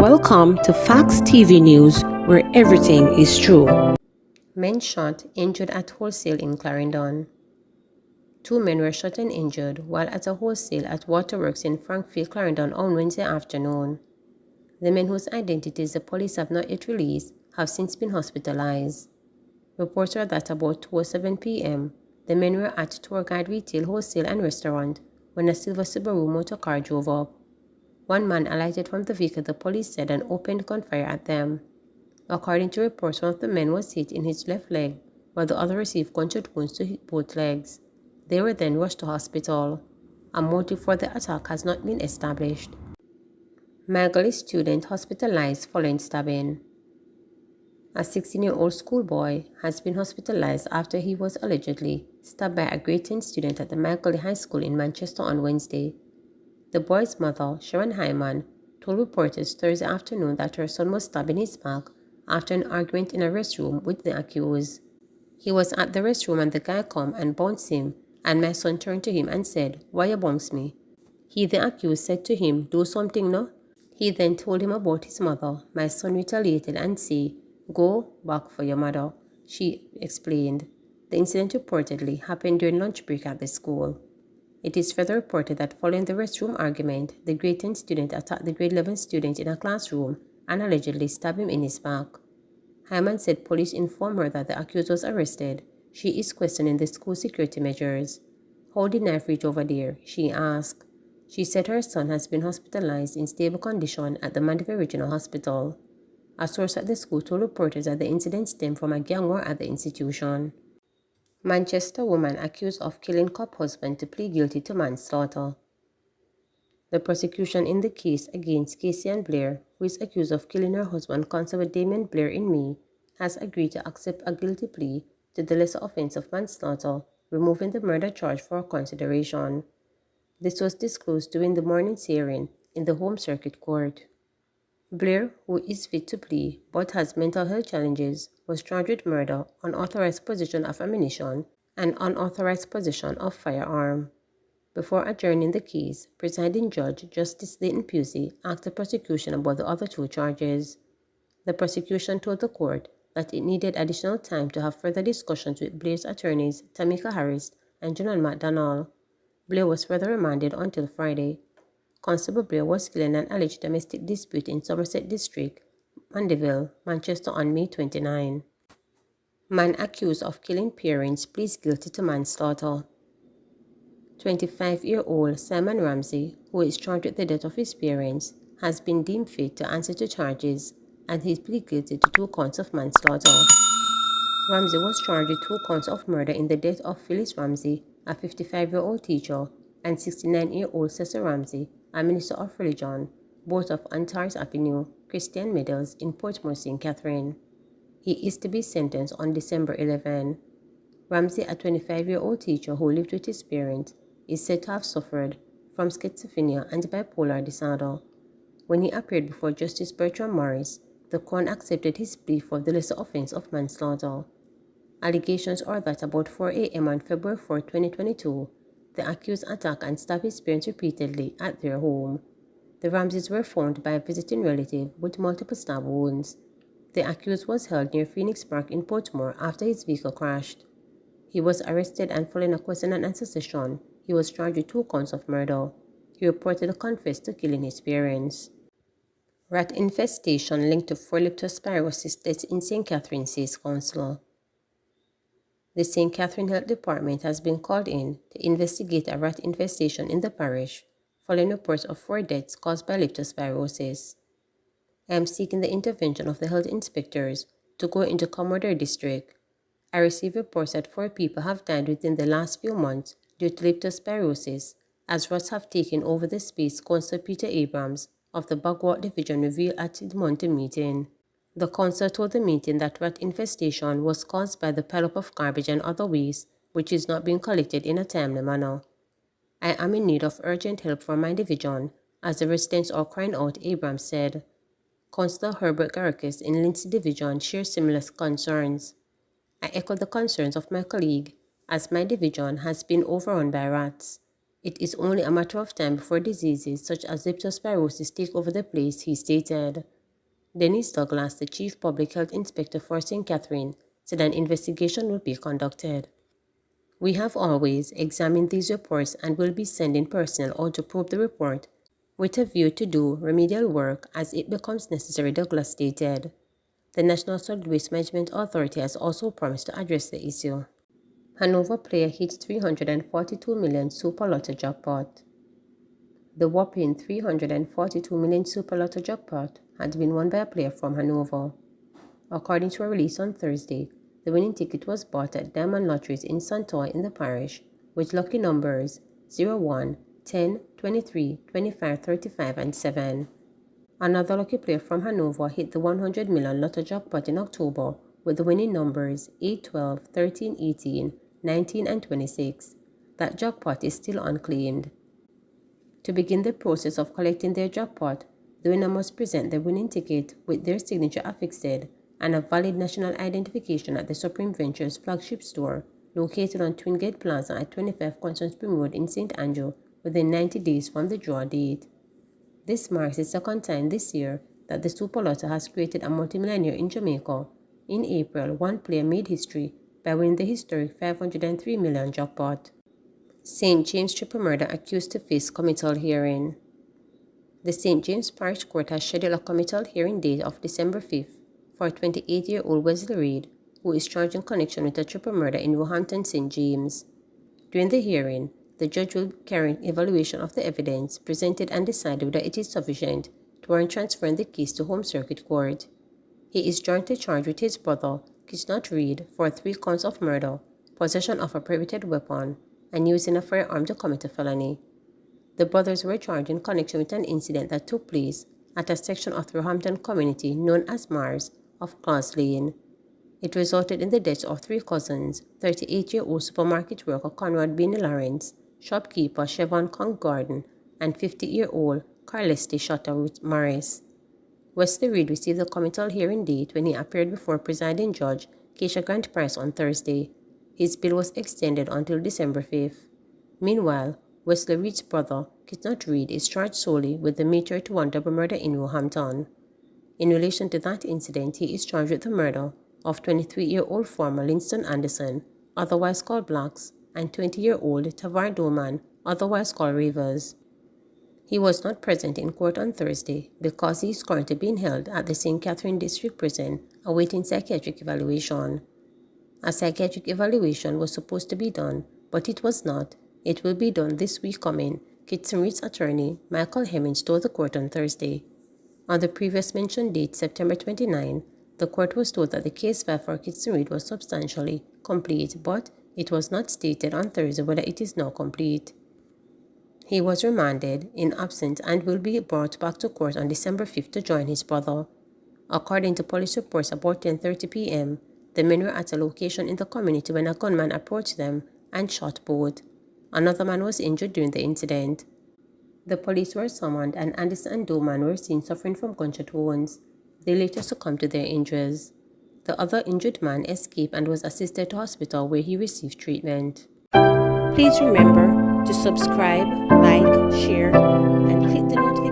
Welcome to Facts TV News, where everything is true. Men shot, injured at wholesale in Clarendon. Two men were shot and injured while at a wholesale at Waterworks in Frankfield, Clarendon on Wednesday afternoon. The men whose identities the police have not yet released have since been hospitalized. Reports are that about 2:07 p.m., the men were at Tour Guide Retail, Wholesale and Restaurant when a silver Subaru motor car drove up. One man alighted from the vehicle, the police said, and opened gunfire at them. According to reports, one of the men was hit in his left leg, while the other received gunshot wounds to both legs. They were then rushed to hospital. A motive for the attack has not been established. Magali student hospitalized following stabbing. A 16-year-old schoolboy has been hospitalized after he was allegedly stabbed by a grade 10 student at the Magali High School in Manchester on Wednesday. The boy's mother, Sharon Hyman, told reporters Thursday afternoon that her son was stabbed in his back after an argument in a restroom with the accused. He was at the restroom and the guy come and bounced him, and my son turned to him and said, "Why you bounce me?" He, the accused, said to him, "Do something, no?" He then told him about his mother. My son retaliated and said, "Go back for your mother," she explained. The incident reportedly happened during lunch break at the school. It is further reported that following the restroom argument, the grade 10 student attacked the grade 11 student in a classroom and allegedly stabbed him in his back. Hyman said police informed her that the accused was arrested. She is questioning the school security measures. "How did knife reach over there?" she asked. She said her son has been hospitalized in stable condition at the Mandeville Regional Hospital. A source at the school told reporters that the incident stemmed from a gang war at the institution. Manchester woman accused of killing cop husband to plead guilty to manslaughter. The prosecution in the case against Casey and Blair, who is accused of killing her husband, Constable Damien Blair, in May, has agreed to accept a guilty plea to the lesser offense of manslaughter, removing the murder charge for consideration. This was disclosed during the morning's hearing in the Home Circuit Court. Blair, who is fit to plea but has mental health challenges, was charged with murder, unauthorized possession of ammunition, and unauthorized possession of firearm. Before adjourning the case, presiding judge Justice Leighton Pusey asked the prosecution about the other two charges. The prosecution told the court that it needed additional time to have further discussions with Blair's attorneys Tamika Harris and Jonathan McDonnell. Blair was further remanded until Friday. Constable Blair was killed in an alleged domestic dispute in Somerset District, Mandeville, Manchester on May 29. Man accused of killing parents pleads guilty to manslaughter. 25-year-old Simon Ramsey, who is charged with the death of his parents, has been deemed fit to answer to charges, and he pleaded guilty to 2 counts of manslaughter. Ramsey was charged with 2 counts of murder in the death of Phyllis Ramsey, a 55-year-old teacher, and 69-year-old Cecil Ramsey, a minister of religion, both of Antares Avenue, Christian Meadows in Portmore, St. Catherine. He is to be sentenced on December 11. Ramsey, a 25-year-old teacher who lived with his parents, is said to have suffered from schizophrenia and bipolar disorder. When he appeared before Justice Bertram Morris, the Crown accepted his plea for the lesser offense of manslaughter. Allegations are that about 4 a.m. on February 4, 2022, the accused attacked and stabbed his parents repeatedly at their home. The Ramseys were found by a visiting relative with multiple stab wounds. The accused was held near Phoenix Park in Portmore after his vehicle crashed. He was arrested, and following a question and answer session, he was charged with 2 counts of murder. He reportedly confessed to killing his parents. Rat infestation linked to 4 leptospirosis deaths in St. Catherine, says councillor. The St. Catherine Health Department has been called in to investigate a rat infestation in the parish, following reports of 4 deaths caused by leptospirosis. I am seeking the intervention of the health inspectors to go into Commodore District. I received reports that 4 people have died within the last few months due to leptospirosis, as rats have taken over the space, Councillor Peter Abrams of the Bagwalk Division revealed at the Monday meeting. The councillor told the meeting that rat infestation was caused by the pileup of garbage and other waste, which is not being collected in a timely manner. "I am in need of urgent help from my division, as the residents are crying out," Abrams said. Councillor Herbert Garakis in Lindsay Division shares similar concerns. "I echo the concerns of my colleague, as my division has been overrun by rats. It is only a matter of time before diseases such as leptospirosis take over the place, he stated. Dennis Douglas, the Chief Public Health Inspector for St. Catherine, said an investigation will be conducted. We have always examined these reports and will be sending personnel out to probe the report with a view to do remedial work as it becomes necessary, Douglas stated. The National Solid Waste Management Authority has also promised to address the issue. Hanover player hits $342 million Super Lotto jackpot. The whopping $342 million Super Lotto jackpot had been won by a player from Hanover. According to a release on Thursday, the winning ticket was bought at Diamond Lotteries in Santoy in the parish, with lucky numbers 01, 10, 23, 25, 35, and 7. Another lucky player from Hanover hit the $100 million Lotto jackpot in October with the winning numbers 8, 12, 13, 18, 19, and 26. That jackpot is still unclaimed. To begin the process of collecting their jackpot, the winner must present their winning ticket with their signature affixed and a valid national identification at the Supreme Ventures flagship store located on Twin Gate Plaza at 25 Constance Spring Road in St. Andrew within 90 days from the draw date. This marks the second time this year that the Super Lotto has created a multimillionaire in Jamaica. In April, one player made history by winning the historic $503 million jackpot. St. James triple murder accused to face committal hearing. The St. James Parish Court has scheduled a committal hearing date of December 5th for 28-year-old Wesley Reid, who is charged in connection with a triple murder in Roehampton, St. James. During the hearing, the judge will carry an evaluation of the evidence presented and decide whether it is sufficient to warrant transferring the case to Home Circuit Court. He is jointly charged with his brother, Kisnot Reid, for 3 counts of murder, possession of a prohibited weapon, and using a firearm to commit a felony. The brothers were charged in connection with an incident that took place at a section of the Roehampton community known as Mars of Claus Lane. It resulted in the deaths of 3 cousins, 38-year-old supermarket worker Conrad Beanie Lawrence, shopkeeper Chevon Kong Gordon, and 50-year-old Carleste Shutter Morris. Wesley Reid received a committal hearing date when he appeared before presiding judge Keisha Grant Price on Thursday. His bail was extended until December 5th. Meanwhile, Wesley Reid's brother, Kisnot Reid, is charged solely with the May 31 double murder in Roehampton. In relation to that incident, he is charged with the murder of 23-year-old former Linston Anderson, otherwise called Blacks, and 20-year-old Tavar Doman, otherwise called Rivers. He was not present in court on Thursday because he is currently being held at the St. Catherine District Prison awaiting psychiatric evaluation. A psychiatric evaluation was supposed to be done, but it was not. It will be done this week coming, Kitson Reid's attorney, Michael Hemmings, told the court on Thursday. On the previous mentioned date, September 29, the court was told that the case file for Kitson Reid was substantially complete, but it was not stated on Thursday whether it is now complete. He was remanded in absence and will be brought back to court on December 5th to join his brother. According to police reports, about 10:30 p.m., the men were at a location in the community when a gunman approached them and shot both. Another man was injured during the incident. The police were summoned and Anderson and Doman were seen suffering from gunshot wounds. They later succumbed to their injuries. The other injured man escaped and was assisted to hospital where he received treatment. Please remember to subscribe, like, share, and click the notification